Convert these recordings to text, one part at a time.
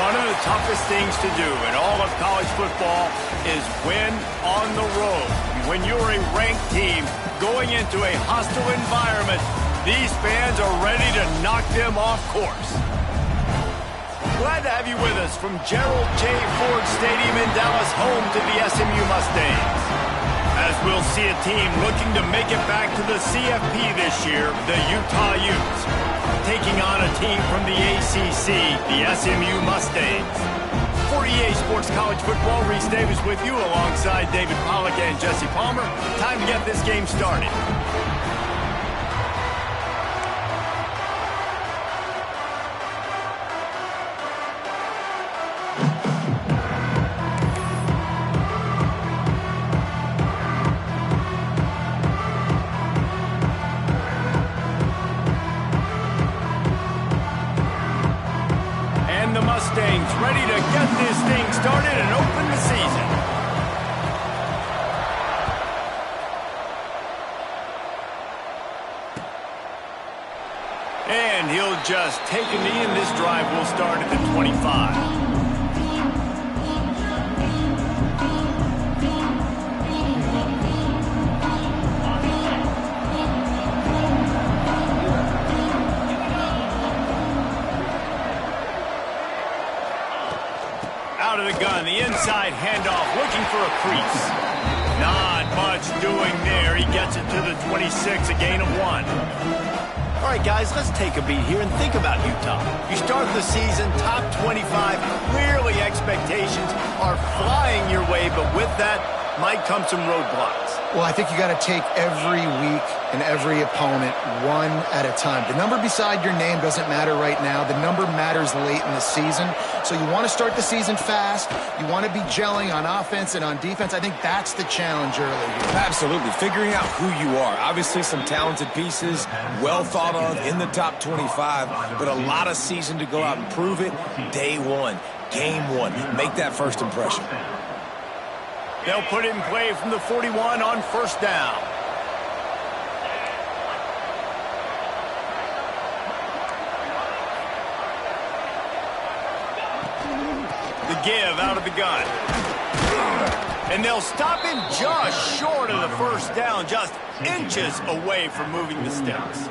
One of the toughest things to do in all of college football is win on the road. When you're a ranked team going into a hostile environment, these fans are ready to knock them off course. Glad to have you with us from Gerald J. Ford Stadium in Dallas, home to the SMU Mustangs. As we'll see a team looking to make it back to the CFP this year, the Utah Utes, taking on a team from the ACC, the SMU Mustangs. For EA Sports College Football, Reese Davis with you alongside David Pollack and Jesse Palmer. Time to get this game started. Mustangs ready to get this thing started and open the season. And he'll just take a knee, and this drive will start at the 25. Out of the gun, the inside handoff, looking for a crease. Not much doing there. He gets it to the 26, a gain of 1. All right, guys, let's take a beat here and think about Utah. You start the season top 25. Clearly, expectations are flying your way, but with that might come some roadblocks. Well, I think you got to take every week and every opponent one at a time. The number beside your name doesn't matter right now. The number matters late in the season. So you want to start the season fast. You want to be gelling on offense and on defense. I think that's the challenge early here. Absolutely. Figuring out who you are. Obviously, some talented pieces, well thought of in the top 25, but a lot of season to go out and prove it. Day one, game one. Make that first impression. They'll put it in play from the 41 on first down. The give out of the gun. And they'll stop him just short of the first down, just inches away from moving the sticks.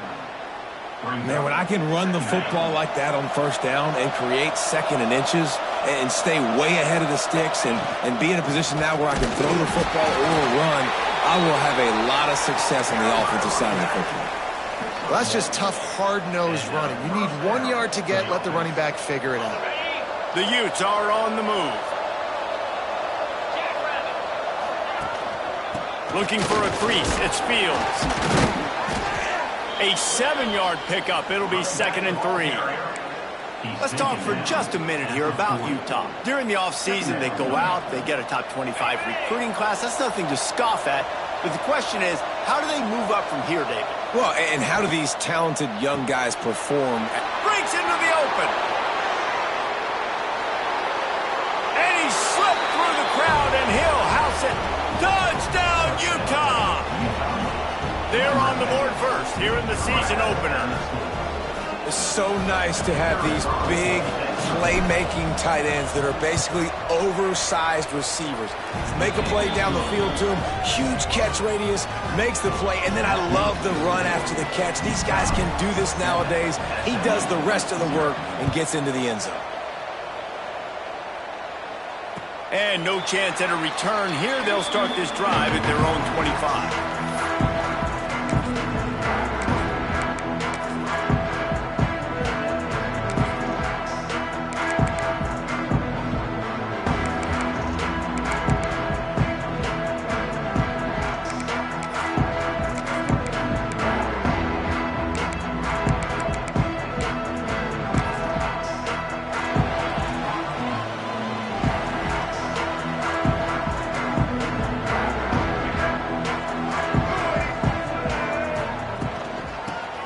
Man, when I can run the football like that on first down and create second and inches and stay way ahead of the sticks and be in a position now where I can throw the football or run, I will have a lot of success on the offensive side of the football. Well, that's just tough, hard-nosed running. You need 1 yard to get, let the running back figure it out. The Utes are on the move. Looking for a crease. It's Fields. A 7-yard pickup. It'll be 2nd and 3. Let's talk for just a minute here about Utah. During the offseason, they go out, they get a top 25 recruiting class. That's nothing to scoff at. But the question is, how do they move up from here, David? Well, and how do these talented young guys perform? Breaks into the open. And he slipped through the crowd, and he'll house it. Touchdown, Utah! They're on the board first here in the season opener. It's so nice to have these big playmaking tight ends that are basically oversized receivers. Make a play down the field to him, huge catch radius, makes the play, and then I love the run after the catch. These guys can do this nowadays. He does the rest of the work and gets into the end zone. And no chance at a return here. They'll start this drive at their own 25.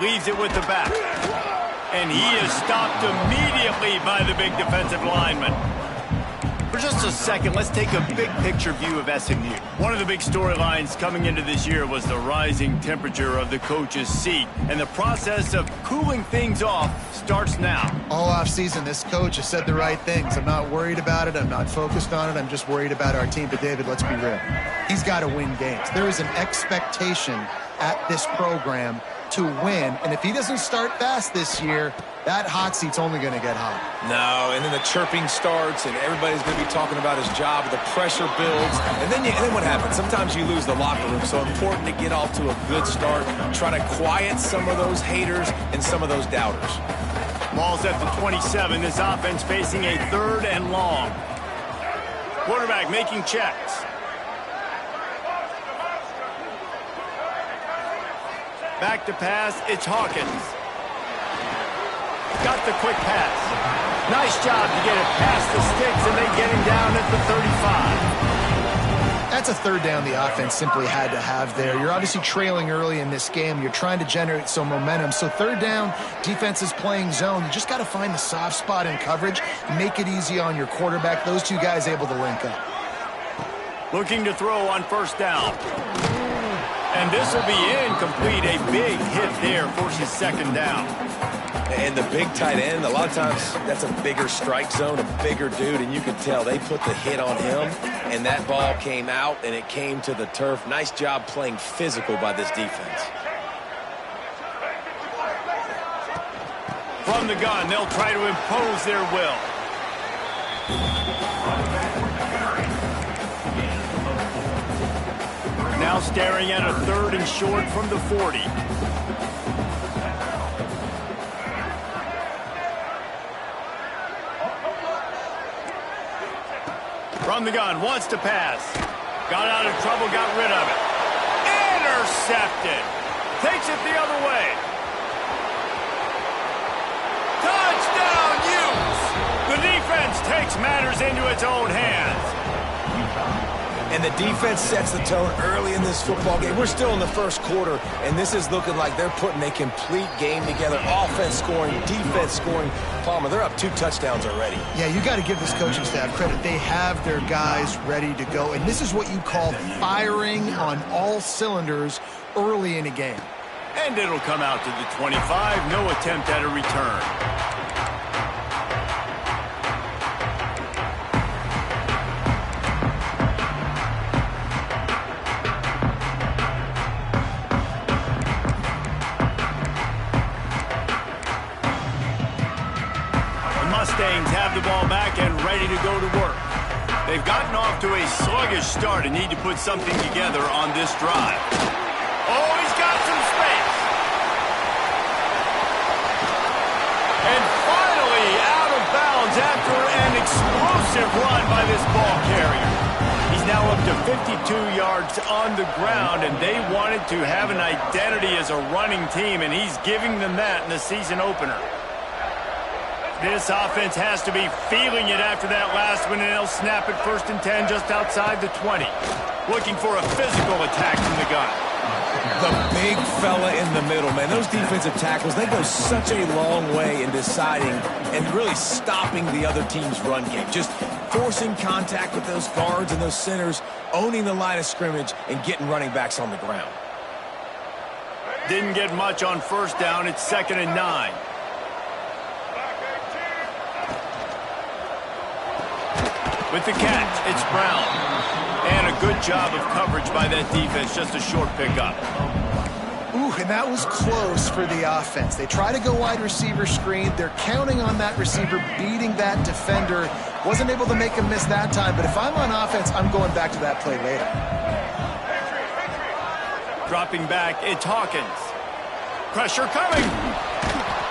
Leaves it with the back. And he is stopped immediately by the big defensive lineman. For just a second, let's take a big picture view of SMU. One of the big storylines coming into this year was the rising temperature of the coach's seat, and the process of cooling things off starts now. All offseason, this coach has said the right things. I'm not worried about it. I'm not focused on it. I'm just worried about our team. But, David, let's be real. He's got to win games. There is an expectation at this program to win, and if he doesn't start fast this year, that hot seat's only going to get hot. No, and then the chirping starts, and everybody's going to be talking about his job. The pressure builds, and then what happens? Sometimes you lose the locker room, so important to get off to a good start. Try to quiet some of those haters and some of those doubters. Ball's at the 27. This offense facing a 3rd and long. Quarterback making checks. Back to pass, it's Hawkins. Got the quick pass. Nice job to get it past the sticks, and they get him down at the 35. That's a 3rd down the offense simply had to have there. You're obviously trailing early in this game. You're trying to generate some momentum. So 3rd down, defense is playing zone. You just got to find the soft spot in coverage, make it easy on your quarterback. Those two guys able to link up. Looking to throw on 1st down. And this will be incomplete. A big hit there forces 2nd down. And the big tight end, a lot of times that's a bigger strike zone, a bigger dude, and you can tell they put the hit on him, and that ball came out, and it came to the turf. Nice job playing physical by this defense. From the gun, they'll try to impose their will. Now staring at a 3rd and short from the 40. From the gun, wants to pass. Got out of trouble, got rid of it. Intercepted. Takes it the other way. Touchdown, Utes! The defense takes matters into its own hands. And the defense sets the tone early in this football game. We're still in the 1st quarter, and this is looking like they're putting a complete game together. Offense scoring, defense scoring. Palmer, they're up 2 touchdowns already. Yeah, you got to give this coaching staff credit. They have their guys ready to go, and this is what you call firing on all cylinders early in a game. And it'll come out to the 25. No attempt at a return. Mustangs have the ball back and ready to go to work. They've gotten off to a sluggish start and need to put something together on this drive. Oh, he's got some space. And finally out of bounds after an explosive run by this ball carrier. He's now up to 52 yards on the ground, and they wanted to have an identity as a running team, and he's giving them that in the season opener. This offense has to be feeling it after that last one, and they'll snap it 1st and 10 just outside the 20. Looking for a physical attack from the gun. The big fella in the middle, man. Those defensive tackles, they go such a long way in deciding and really stopping the other team's run game. Just forcing contact with those guards and those centers, owning the line of scrimmage, and getting running backs on the ground. Didn't get much on 1st down. It's 2nd and 9. With the catch, it's Brown. And a good job of coverage by that defense, just a short pickup. Ooh, and that was close for the offense. They try to go wide receiver screen. They're counting on that receiver beating that defender. Wasn't able to make him miss that time, but if I'm on offense, I'm going back to that play later. Dropping back, it's Hawkins. Pressure coming.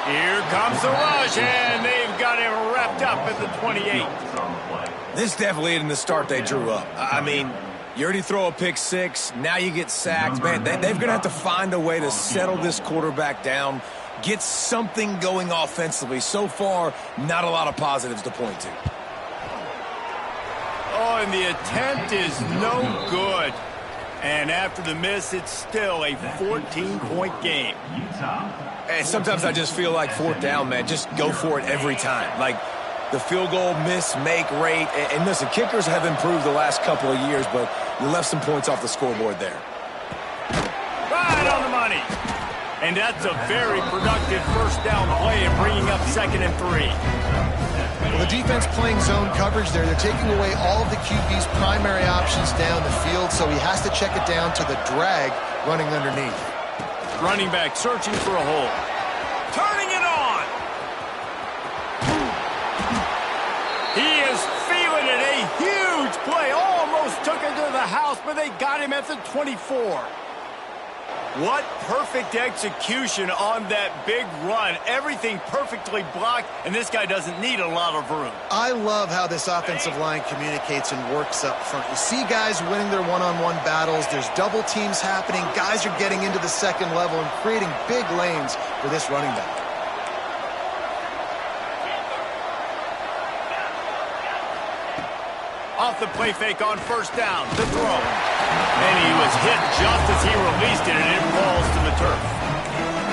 Here comes the rush, and they've got him wrapped up at the 28. This definitely isn't the start they drew up. I mean, you already throw a pick 6, now you get sacked. Man, they're going to have to find a way to settle this quarterback down, get something going offensively. So far, not a lot of positives to point to. Oh, and the attempt is no good. And after the miss, it's still a 14-point game. And sometimes I just feel like 4th down, man, just go for it every time. Like, the field goal miss-make rate. And listen, kickers have improved the last couple of years, but you left some points off the scoreboard there. Right on the money. And that's a very productive first down play and bringing up 2nd and 3. Well, the defense playing zone coverage there. They're taking away all of the QB's primary options down the field, so he has to check it down to the drag running underneath. Running back searching for a hole. Turning it on. He is feeling it. A huge play. Almost took it to the house, but they got him at the 24. What perfect execution on that big run. Everything perfectly blocked, and this guy doesn't need a lot of room. I love how this offensive line communicates and works up front. You see guys winning their one-on-one battles. There's double teams happening. Guys are getting into the second level and creating big lanes for this running back. Off the play fake on first down. The throw. And he was hit just as he released it, and it falls to the turf.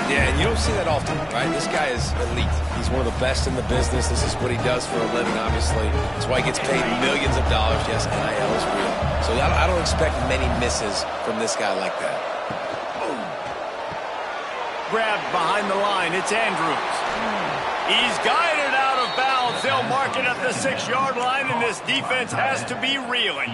Yeah, and you don't see that often, right? This guy is elite. He's one of the best in the business. This is what he does for a living, obviously. That's why he gets paid millions of dollars. Yes, NIL is real. So I don't expect many misses from this guy like that. Grabbed behind the line. It's Andrews. He's guided out of bounds. They'll mark it at the 6-yard line, and this defense has to be reeling.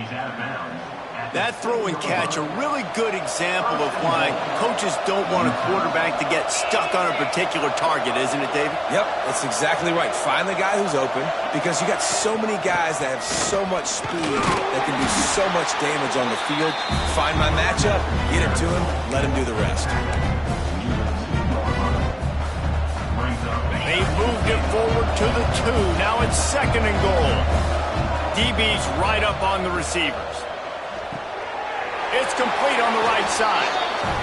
That throw and catch, a really good example of why coaches don't want a quarterback to get stuck on a particular target, isn't it, David? Yep, that's exactly right. Find the guy who's open, because you got so many guys that have so much speed that can do so much damage on the field. Find my matchup, get it to him, let him do the rest. They moved it forward to the 2. Now it's 2nd and goal. DB's right up on the receivers. It's complete on the right side.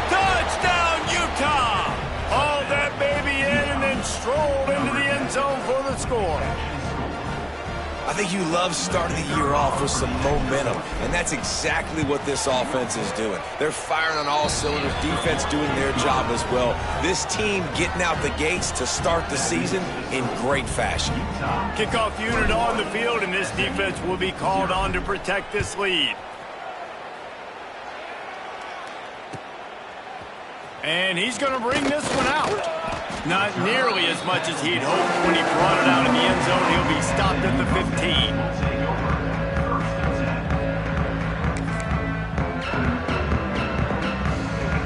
Touchdown, Utah! Hauled that baby in and then strolled into the end zone for the score. I think you love starting the year off with some momentum, and that's exactly what this offense is doing. They're firing on all cylinders, defense doing their job as well. This team getting out the gates to start the season in great fashion. Kickoff unit on the field, and this defense will be called on to protect this lead. And he's going to bring this one out. Not nearly as much as he'd hoped when he brought it out in the end zone. He'll be stopped at the 15.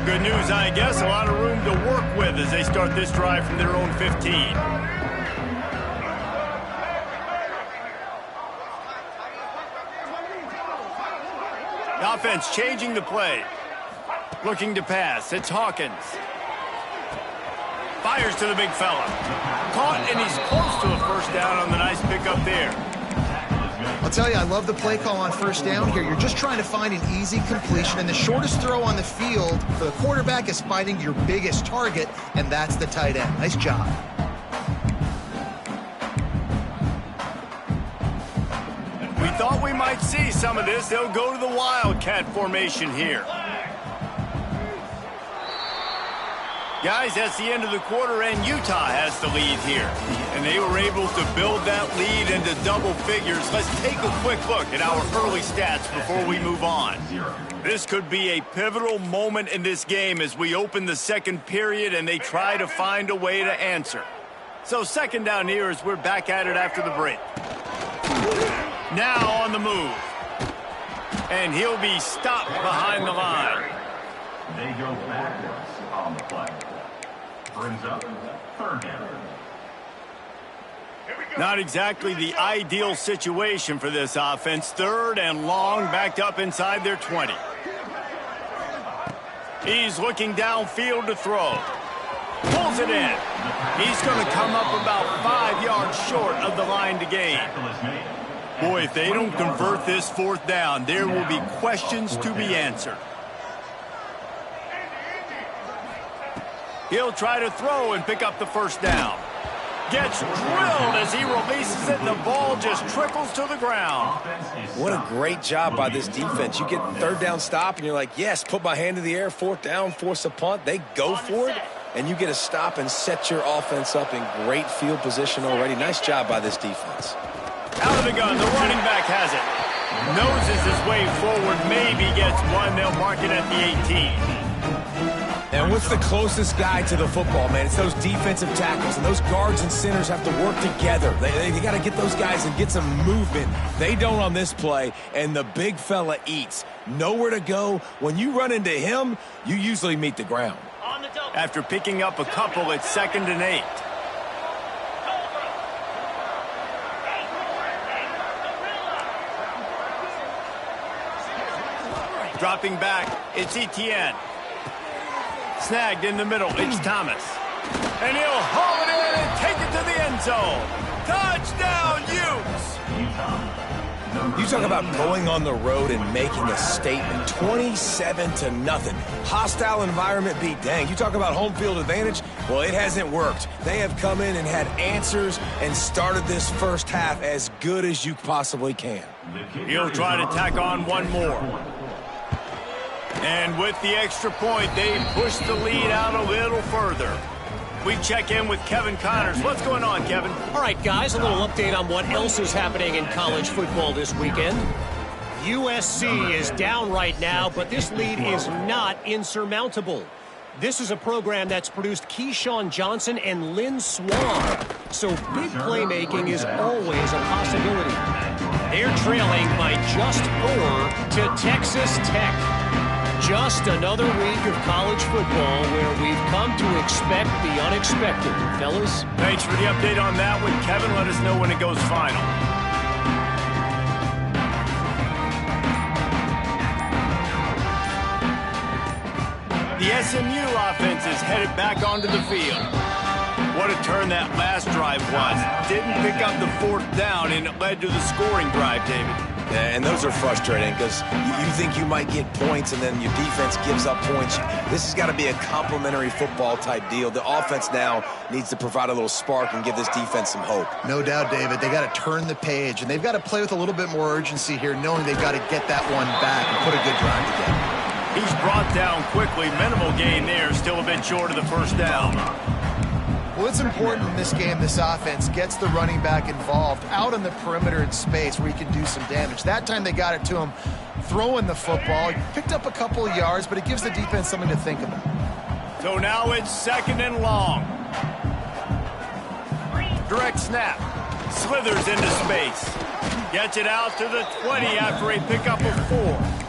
Good news, I guess. A lot of room to work with as they start this drive from their own 15. The offense changing the play. Looking to pass. It's Hawkins. Fires to the big fella. Caught, and he's close to a first down on the nice pickup there. I'll tell you, I love the play call on first down here. You're just trying to find an easy completion, and the shortest throw on the field for the quarterback is finding your biggest target, and that's the tight end. Nice job. We thought we might see some of this. They'll go to the Wildcat formation here. Guys, that's the end of the quarter, and Utah has the lead here. And they were able to build that lead into double figures. Let's take a quick look at our early stats before we move on. This could be a pivotal moment in this game as we open the second period and they try to find a way to answer. So 2nd down here as we're back at it after the break. Now on the move. And he'll be stopped behind the line. They go backwards on the play. Brings up 3rd down. Not exactly the ideal situation for this offense. 3rd and long, backed up inside their 20. He's looking downfield to throw. Pulls it in. He's going to come up about 5 yards short of the line to gain. Boy, if they don't convert this 4th down, there will be questions to be answered. He'll try to throw and pick up the first down. Gets drilled as he releases it, and the ball just trickles to the ground. What a great job by this defense. You get 3rd down stop, and you're like, yes, put my hand in the air, 4th down, force a punt. They go for it, and you get a stop and set your offense up in great field position already. Nice job by this defense. Out of the gun, the running back has it. Noses his way forward, maybe gets one. They'll mark it at the 18. And what's the closest guy to the football, man? It's those defensive tackles, and those guards and centers have to work together. They got to get those guys and get some movement. They don't on this play, and the big fella eats. Nowhere to go. When you run into him, you usually meet the ground. After picking up a couple, it's 2nd and 8. Dropping back, it's Etienne. Snagged in the middle, it's Thomas. And he'll haul it in and take it to the end zone. Touchdown, Utes! You talk about going on the road and making a statement. 27-0. Hostile environment be dang. You talk about home field advantage. Well, it hasn't worked. They have come in and had answers and started this first half as good as you possibly can. He'll try to tack on one more. And with the extra point, they push the lead out a little further. We check in with Kevin Connors. What's going on, Kevin? All right, guys, a little update on what else is happening in college football this weekend. USC is down right now, but this lead is not insurmountable. This is a program that's produced Keyshawn Johnson and Lynn Swan, so big playmaking is always a possibility. They're trailing by just 4 to Texas Tech. Just another week of college football where we've come to expect the unexpected. Fellas? Thanks for the update on that one, Kevin. Let us know when it goes final. The SMU offense is headed back onto the field. What a turn that last drive was. Didn't pick up the 4th down, and it led to the scoring drive, David. Yeah, and those are frustrating because you think you might get points and then your defense gives up points. This has got to be a complementary football type deal. The offense now needs to provide a little spark and give this defense some hope. No doubt, David. They got to turn the page, and they've got to play with a little bit more urgency here, knowing they've got to get that one back and put a good drive together. He's brought down quickly. Minimal gain there. Still a bit short of the 1st down. Well, it's important in this game this offense gets the running back involved out on the perimeter in space where he can do some damage. That time they got it to him throwing the football. He picked up a couple of yards, but it gives the defense something to think about. So now it's 2nd and long. Direct snap. Slithers into space. Gets it out to the 20 after a pickup of 4.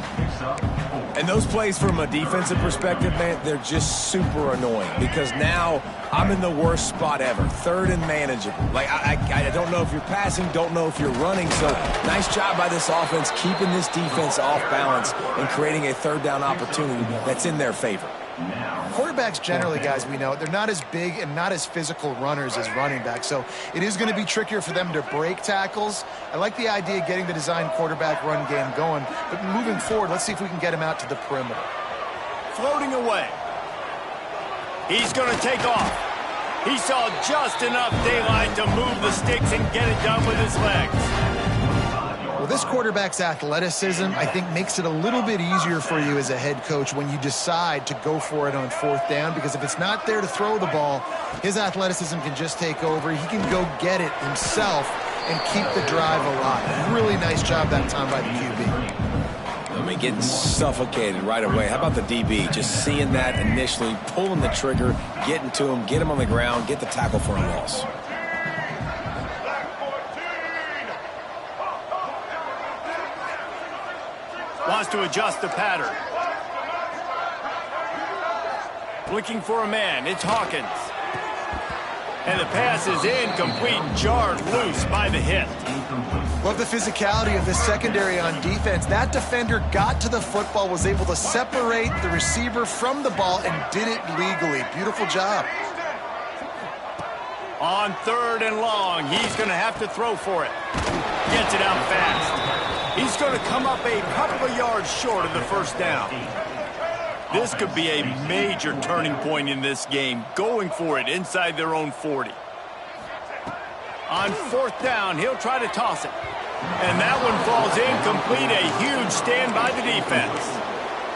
And those plays from a defensive perspective, man, they're just super annoying because now I'm in the worst spot ever. 3rd and manageable. Like, I don't know if you're passing, don't know if you're running. So nice job by this offense keeping this defense off balance and creating a 3rd down opportunity that's in their favor. Quarterbacks generally, guys, we know, they're not as big and not as physical runners as running backs, so it is going to be trickier for them to break tackles. I like the idea of getting the design quarterback run game going, but moving forward, let's see if we can get him out to the perimeter. Floating away. He's going to take off. He saw just enough daylight to move the sticks and get it done with his legs. Well, this quarterback's athleticism, I think, makes it a little bit easier for you as a head coach when you decide to go for it on 4th down, because if it's not there to throw the ball, his athleticism can just take over. He can go get it himself and keep the drive alive. Really nice job that time by the QB. I mean, getting suffocated right away. How about the DB? Just seeing that initially, pulling the trigger, getting to him, get him on the ground, get the tackle for a loss. Wants to adjust the pattern. Looking for a man. It's Hawkins. And the pass is incomplete, jarred loose by the hit. Love the physicality of this secondary on defense. That defender got to the football, was able to separate the receiver from the ball, and did it legally. Beautiful job. On 3rd and long, he's going to have to throw for it. Gets it out fast. He's going to come up a couple of yards short of the 1st down. This could be a major turning point in this game, going for it inside their own 40. On 4th down, he'll try to toss it. And that one falls incomplete. A huge stand by the defense.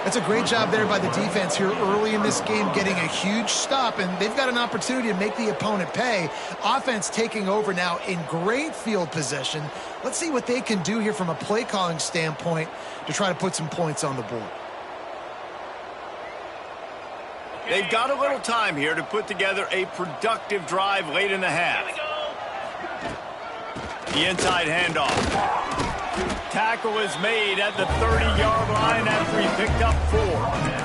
That's a great job there by the defense here early in this game, getting a huge stop, and they've got an opportunity to make the opponent pay. Offense taking over now in great field possession. Let's see what they can do here from a play calling standpoint to try to put some points on the board. They've got a little time here to put together a productive drive late in the half. The inside handoff. Tackle is made at the 30-yard line after he picked up 4.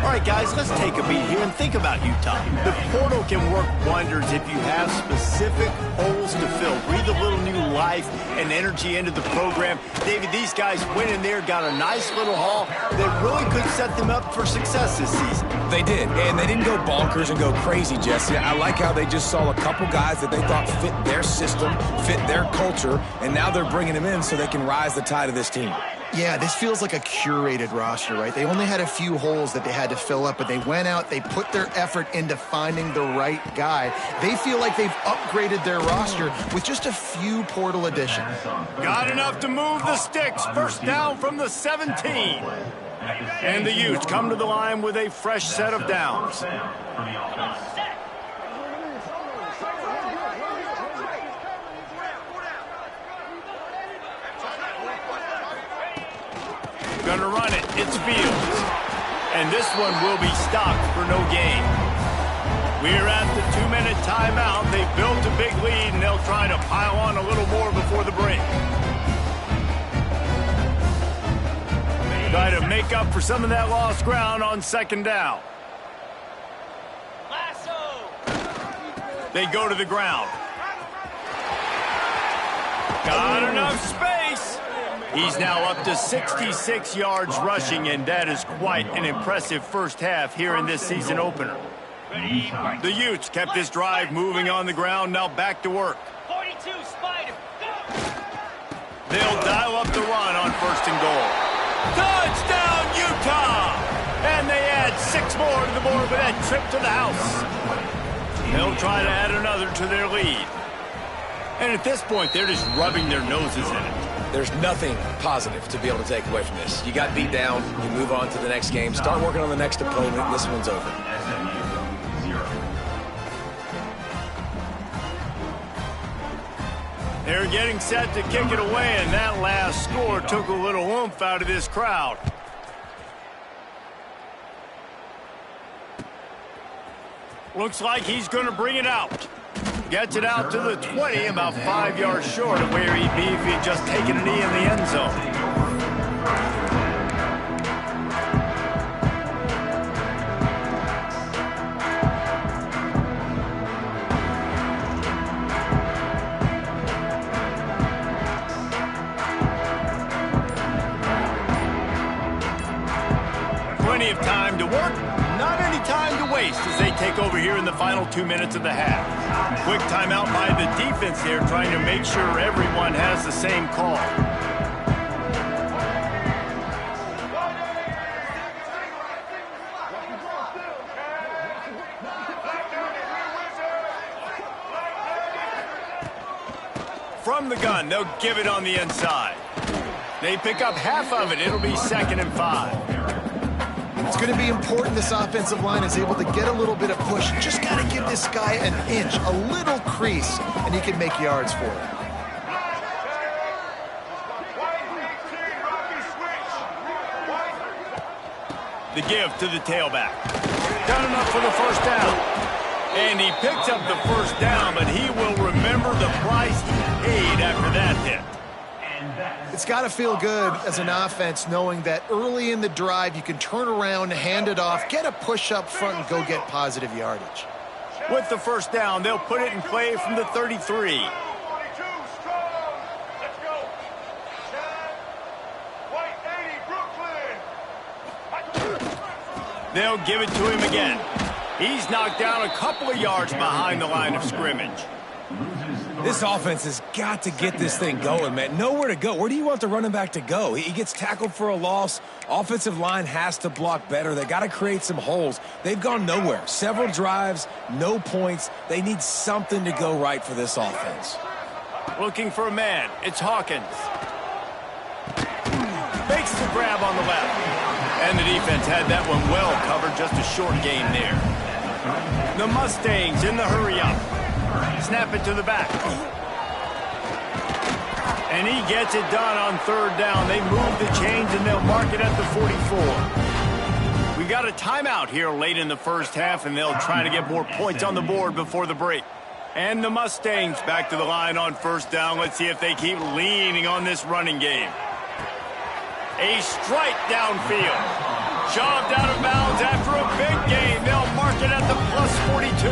All right, guys, let's take a beat here and think about Utah. The portal can work wonders if you have specific holes to fill. Breathe a little new life and energy into the program. David, these guys went in there, got a nice little haul that really could set them up for success this season. They did, and they didn't go bonkers and go crazy, Jesse. I like how they just saw a couple guys that they thought fit their system, fit their culture, and now they're bringing them in so they can rise the tide of this team. Yeah, this feels like a curated roster, right? They only had a few holes that they had to fill up, but they went out, they put their effort into finding the right guy. They feel like they've upgraded their roster with just a few portal additions. Got enough to move the sticks. First down from the 17. And the Utes come to the line with a fresh set of downs. Gonna run it. It's Fields. And this one will be stopped for no gain. We're at the 2-minute timeout. They built a big lead, and they'll try to pile on a little more before the break. Try to make up for some of that lost ground on second down. They go to the ground. Got enough space. He's now up to 66 yards rushing, and that is quite an impressive first half here in this season opener. The Utes kept this drive moving on the ground, now back to work. 42, Spider. They'll dial up the run on first and goal. Touchdown, Utah! And they add 6 more to the board with that trip to the house. They'll try to add another to their lead. And at this point, they're just rubbing their noses in it. There's nothing positive to be able to take away from this. You got beat down, you move on to the next game, start working on the next opponent, this one's over. SMU 0. They're getting set to kick it away, and that last score took a little oomph out of this crowd. Looks like he's going to bring it out. Gets it out to the 20, about 5 yards short of where he'd be if he'd just taken a knee in the end zone. Plenty of time to work, not any time to waste as they take over here in the final 2 minutes of the half. Quick timeout by the defense there, trying to make sure everyone has the same call. From the gun, they'll give it on the inside. They pick up half of it. It'll be 2nd and 5. It's going to be important this offensive line is able to get a little bit of push. Just got to give this guy an inch, a little crease, and he can make yards for it. The give to the tailback. Done enough for the first down. And he picks up the first down, but he will remember the price he paid after that hit. It's got to feel good as an offense knowing that early in the drive you can turn around, hand it off, get a push up front, and go get positive yardage. With the first down, they'll put it in play from the 33. They'll give it to him again. He's knocked down a couple of yards behind the line of scrimmage. This offense has got to get this thing going, man. Nowhere to go. Where do you want the running back to go? He gets tackled for a loss. Offensive line has to block better. They got to create some holes. They've gone nowhere. Several drives, no points. They need something to go right for this offense. Looking for a man. It's Hawkins. Makes the grab on the left. And And the defense had that one well covered, just a short game there. The Mustangs in the hurry-up. Snap it to the back. And he gets it done on third down. They move the chains, and they'll mark it at the 44. We got a timeout here late in the first half, and they'll try to get more points on the board before the break. And the Mustangs back to the line on first down. Let's see if they keep leaning on this running game. A strike downfield. Shoved out of bounds after a big game. They'll mark it at the plus 42.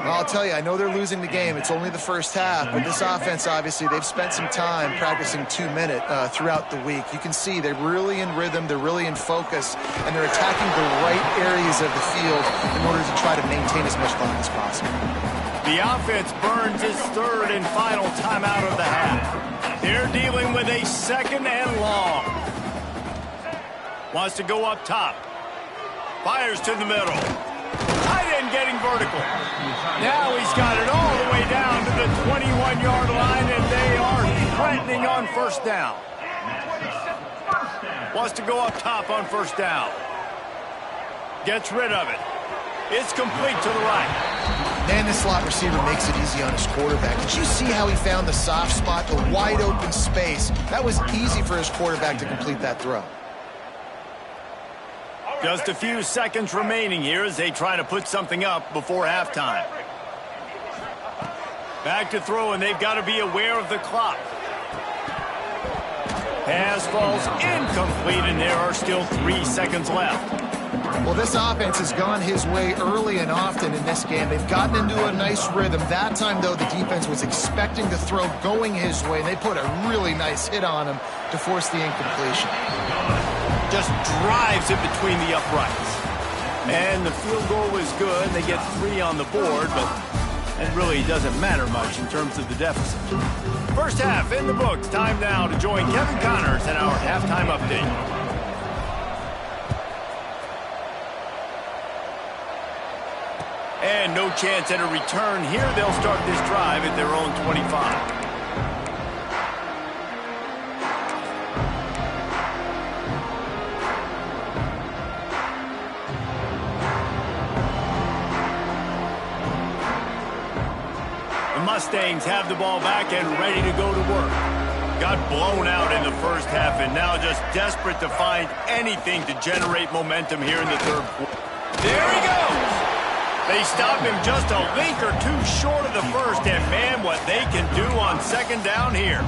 Well, I'll tell you, I know they're losing the game. It's only the first half, but this offense, obviously, they've spent some time practicing 2-minute throughout the week. You can see they're really in rhythm, they're really in focus, and they're attacking the right areas of the field in order to try to maintain as much clock as possible. The offense burns its third and final timeout of the half. They're dealing with a second and long. Wants to go up top. Fires to the middle. Tight end getting vertical. Now he's got it all the way down to the 21-yard line, and they are threatening on first down. Wants to go up top on first down. Gets rid of it. It's complete to the right. And the slot receiver makes it easy on his quarterback. Did you see how he found the soft spot, the wide open space? That was easy for his quarterback to complete that throw. Just a few seconds remaining here as they try to put something up before halftime. Back to throw, and they've got to be aware of the clock. Pass falls incomplete, and there are still 3 seconds left. Well, this offense has gone his way early and often in this game. They've gotten into a nice rhythm. That time, though, the defense was expecting the throw going his way. They put a really nice hit on him to force the incompletion. Just drives it between the uprights. And the field goal was good. They get 3 on the board, but it really doesn't matter much in terms of the deficit. First half in the books. Time now to join Kevin Connors in our halftime update. And no chance at a return here. They'll start this drive at their own 25. Mustangs have the ball back and ready to go to work. Got blown out in the first half and now just desperate to find anything to generate momentum here in the third quarter. There he goes! They stop him just a link or two short of the first, and man, what they can do on second down here.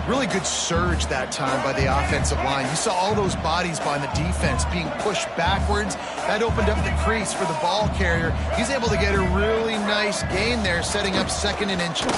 Really good surge that time by the offensive line. You saw all those bodies by the defense being pushed backwards. That opened up the crease for the ball carrier. He's able to get a really nice gain there, setting up second and inches.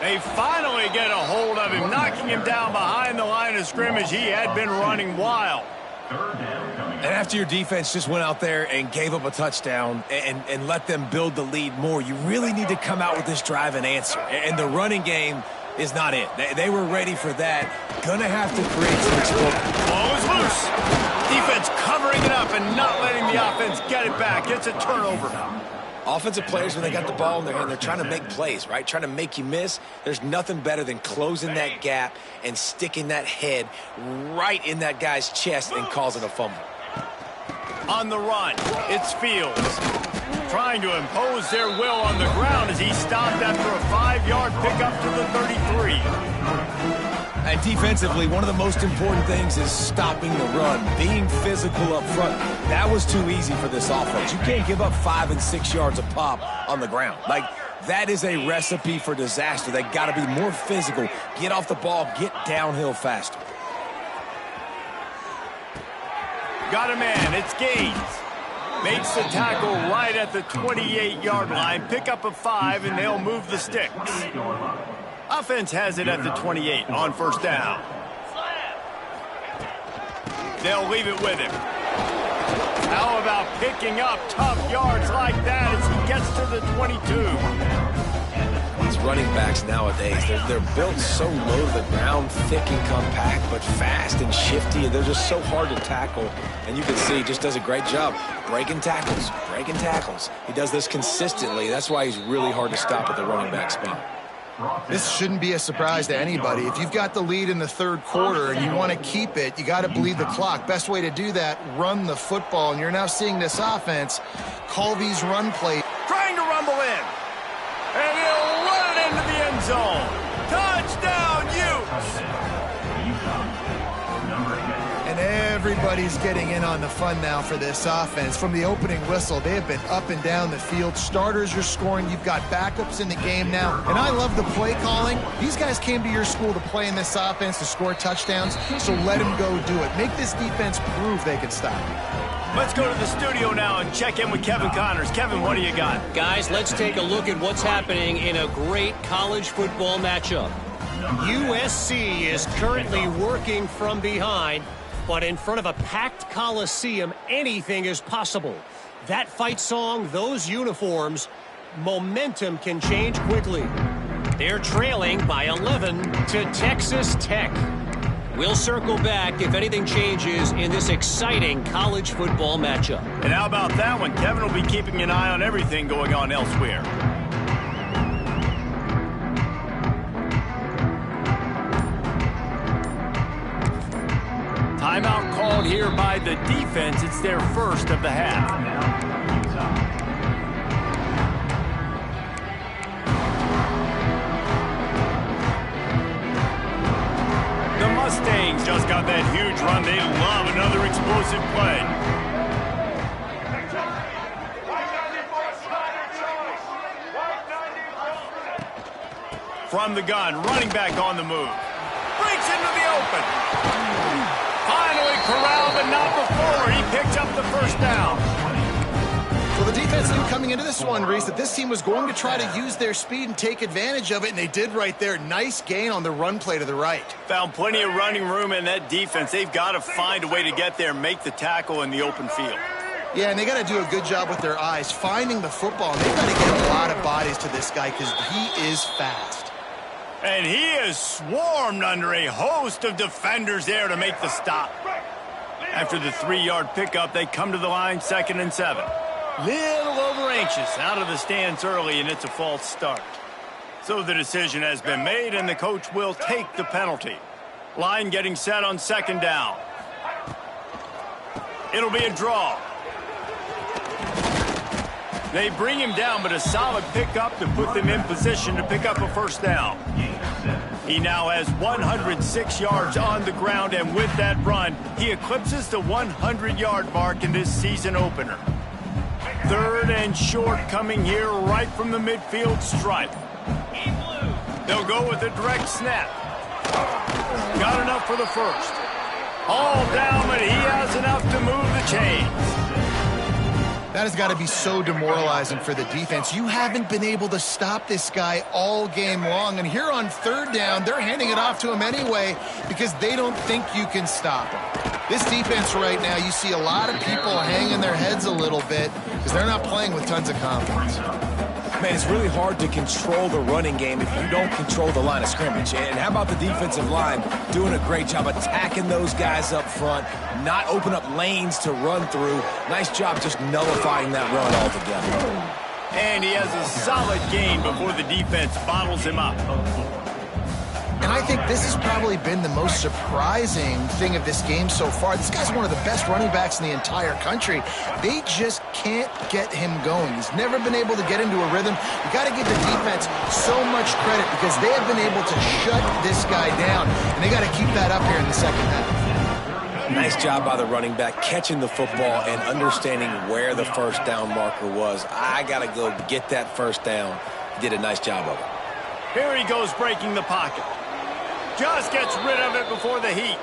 They finally get a hold of him, knocking him down behind the line of scrimmage. He had been running wild. And after your defense just went out there and gave up a touchdown and let them build the lead more, you really need to come out with this drive and answer. And the running game is not it. They were ready for that. Gonna have to create some explosion. Ball is loose. Defense covering it up and not letting the offense get it back. It's a turnover. Offensive players, when they got the ball in their hand, they're trying to make plays, right? Trying to make you miss. There's nothing better than closing that gap and sticking that head right in that guy's chest and causing a fumble. On the run, it's Fields. Trying to impose their will on the ground as he stopped after a 5-yard pickup to the 33. And defensively, one of the most important things is stopping the run, being physical up front. That was too easy for this offense. You can't give up 5 and 6 yards a pop on the ground. Like, that is a recipe for disaster. They got to be more physical, get off the ball, get downhill faster. Got a man, it's Gaines. Makes the tackle right at the 28-yard line. Pick up a 5, and they'll move the sticks. Offense has it at the 28 on first down. They'll leave it with him. How about picking up tough yards like that as he gets to the 22? These running backs nowadays, they're built so low to the ground, thick and compact, but fast and shifty, and they're just so hard to tackle. And you can see he just does a great job breaking tackles, breaking tackles. He does this consistently. That's why he's really hard to stop at the running back spot. This shouldn't be a surprise to anybody. If you've got the lead in the third quarter and you want to keep it, you got to bleed the clock. Best way to do that, run the football. And you're now seeing this offense call these run plays. Trying to rumble in. And he'll run it into the end zone. Touchdown, Utes! And everybody's getting in on the fun now for this offense. From the opening whistle, they have been up and down the field. Starters are scoring. You've got backups in the game now. And I love the play calling. These guys came to your school to play in this offense to score touchdowns, so let them go do it. Make this defense prove they can stop you. Let's go to the studio now and check in with Kevin Connors. Kevin, what do you got? Guys, let's take a look at what's happening in a great college football matchup. USC is currently working from behind, but in front of a packed Coliseum, anything is possible. That fight song, those uniforms, momentum can change quickly. They're trailing by 11 to Texas Tech. We'll circle back if anything changes in this exciting college football matchup. And how about that one? Kevin will be keeping an eye on everything going on elsewhere. Timeout called here by the defense. It's their first of the half. The Mustangs just got that huge run. They love another explosive play. From the gun, running back on the move. Breaks into the open. Finally corralled, but not before. He picked up the first down. Well, the defense knew coming into this one, Reese, that this team was going to try to use their speed and take advantage of it, and they did right there. Nice gain on the run play to the right. Found plenty of running room in that defense. They've got to find a way to get there, make the tackle in the open field. Yeah, and they got to do a good job with their eyes, finding the football. And they've got to get a lot of bodies to this guy because he is fast. And he is swarmed under a host of defenders there to make the stop. After the 3-yard pickup, they come to the line, 2nd and 7. Little over anxious, out of the stance early, and it's a false start. So the decision has been made, and the coach will take the penalty. Line getting set on 2nd down. It'll be a draw. They bring him down, but a solid pickup to put them in position to pick up a first down. He now has 106 yards on the ground, and with that run, he eclipses the 100-yard mark in this season opener. 3rd and short coming here right from the midfield stripe. They'll go with a direct snap. Got enough for the first. All down, but he has enough to move the chains. That has got to be so demoralizing for the defense. You haven't been able to stop this guy all game long. And here on 3rd down, they're handing it off to him anyway because they don't think you can stop him. This defense right now, you see a lot of people hanging their heads a little bit because they're not playing with tons of confidence. Man, it's really hard to control the running game if you don't control the line of scrimmage. And how about the defensive line doing a great job attacking those guys up front, not open up lanes to run through. Nice job just nullifying that run altogether. And he has a solid gain before the defense bottles him up. And I think this has probably been the most surprising thing of this game so far. This guy's one of the best running backs in the entire country. They just can't get him going. He's never been able to get into a rhythm. You got to give the defense so much credit because they have been able to shut this guy down, and they got to keep that up here in the second half. Nice job by the running back catching the football and understanding where the first down marker was. I got to go get that first down. He did a nice job of it. Here he goes breaking the pocket. Just gets rid of it before the heat.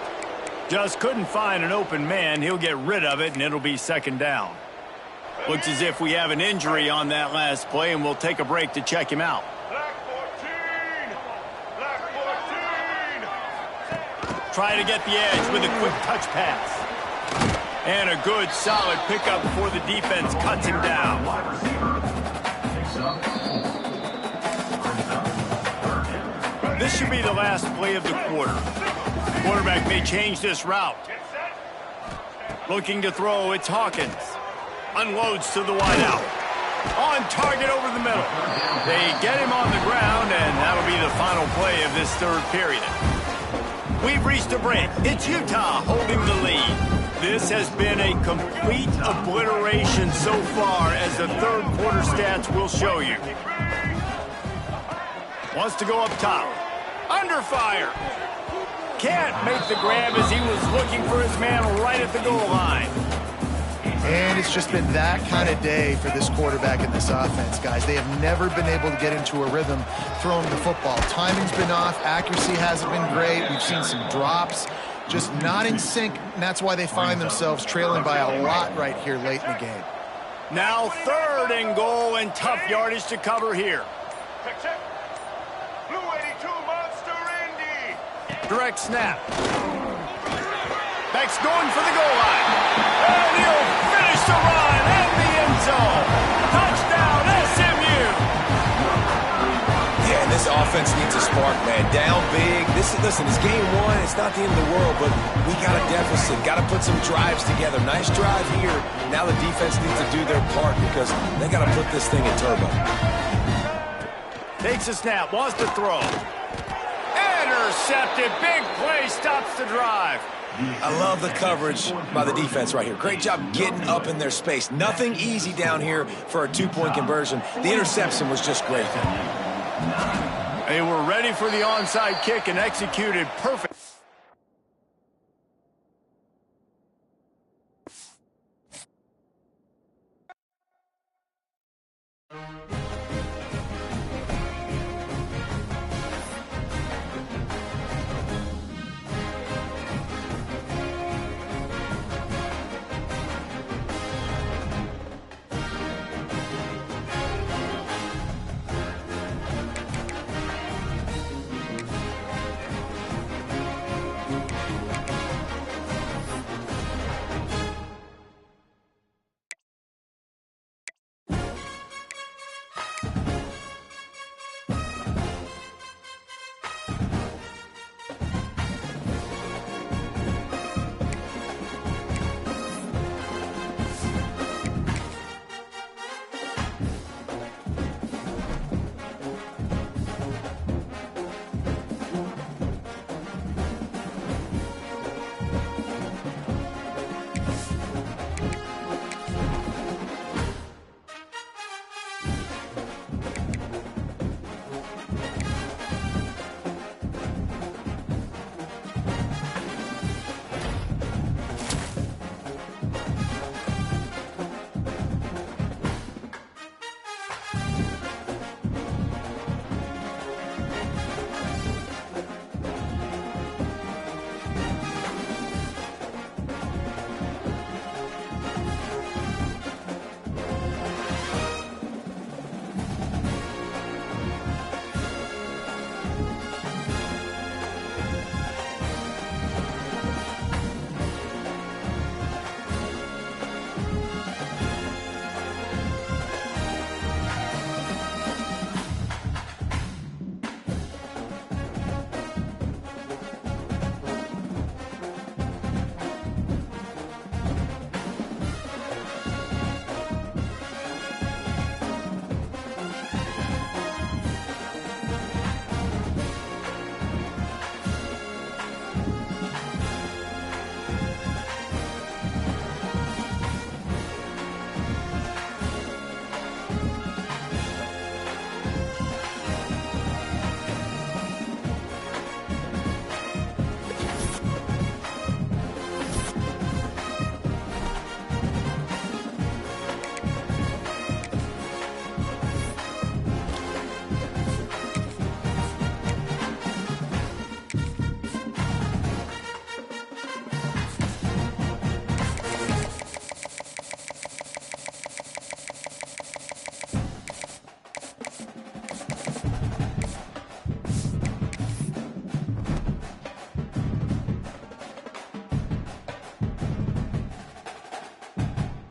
Just couldn't find an open man. He'll get rid of it, and it'll be 2nd down. Looks as if we have an injury on that last play, and we'll take a break to check him out. Black 14! Black 14! Try to get the edge with a quick touch pass. And a good, solid pickup before the defense cuts him down. This should be the last play of the quarter. Quarterback may change this route. Looking to throw, it's Hawkins. Unloads to the wideout. On target over the middle. They get him on the ground, and that'll be the final play of this third period. We've reached a break. It's Utah holding the lead. This has been a complete obliteration so far, as the third quarter stats will show you. Wants to go up top. Under fire. Can't make the grab as he was looking for his man right at the goal line. And it's just been that kind of day for this quarterback in this offense, guys. They have never been able to get into a rhythm throwing the football. Timing's been off. Accuracy hasn't been great. We've seen some drops. Just not in sync, and that's why they find themselves trailing by a lot right here late in the game. Now 3rd and goal, and tough yardage to cover here. Check. Blue 82 Monster Indy. Direct snap. Beck's going for the goal line. And he'll finish the run in the end zone. Touchdown, SMU. Yeah, and this offense needs a spark, man. Down big. Listen, it's game 1. It's not the end of the world, but we got a deficit. Got to put some drives together. Nice drive here. Now the defense needs to do their part because they got to put this thing in turbo. Takes a snap, wants to throw. Intercepted. Big play, stops the drive. I love the coverage by the defense right here. Great job getting up in their space. Nothing easy down here for a 2-point conversion. The interception was just great. They were ready for the onside kick and executed perfect.